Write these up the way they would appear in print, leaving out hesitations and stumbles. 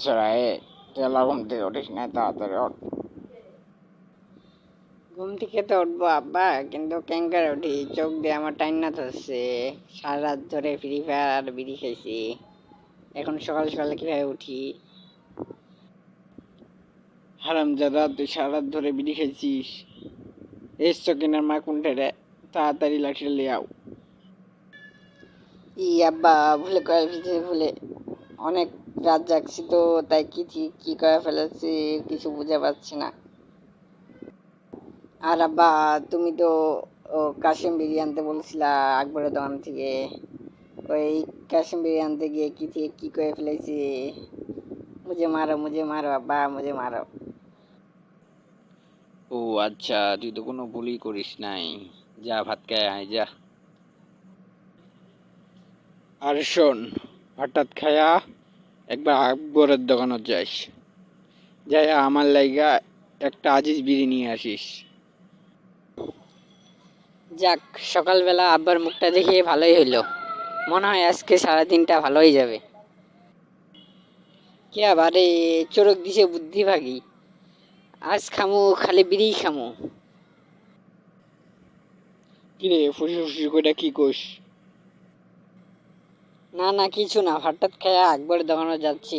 ছড়ায় তেলা ঘুম থেকে উঠিস না, তাড়াতাড়ি ওঠ। ঘুম থেকে তো উঠবো আব্বা, কিন্তু ক্যাঙ্কার উঠি, চোখ দিয়ে আমার টাইনা ধরছে। সারা রাত ধরে ফ্রি ফায়ার আর বিড়ি খাইছি, এখন সকাল সকালে কিভাবে উঠি? হারামজাদা, তুই সারা রাত ধরে বিড়ি খেয়েছিস? এসছো কিনার মা কোনটা রে? তাড়াতাড়ি লাঠিটা লিয়ে আও। ই আব্বা, ভুলে করে ফেলেছি, ভুলে অনেক রাত জাগছি তো, তাই কি করে ফেলেছি কিছু বুঝে পাচ্ছি না। আর আব্বা, তুমি তো কাশিম বিরিয়ানি আনতে বলছিলা আকবরের দোকান থেকে, ওই কাশিম বিরিয়ানি আনতে গিয়ে কি করে ফেলেছি। মুঝে মারো আব্বা, মুঝে মারো। ও আচ্ছা, তুই তো কোনো ভুলই করিস নাই। যা ভাত খায় আয় যা। আর শোন, হঠাৎ খায়া একবার আকবরের দোকানে যাইস, যাই আমার লাইগা একটা আজিজ বিড়ি নিয়ে আসিস। যাক, সকালবেলা আব্বার মুখটা দেখে ভালোই হইলো, মনে হয় আজকে সারাদিনটা ভালোই যাবে। কে আবারে চোরক দিছে বুদ্ধি ভাগি, আজ খামু খালি বিড়ি খামু। কিরে ফুসি ফুসি করে কি কোস? না না, কিছু না, হঠাৎ খায়া আকবরের দোকানে যাচ্ছি।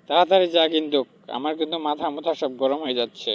তাড়াতাড়ি যা, কিন্তু আমার কিন্তু মাথা মাথা সব গরম হয়ে যাচ্ছে।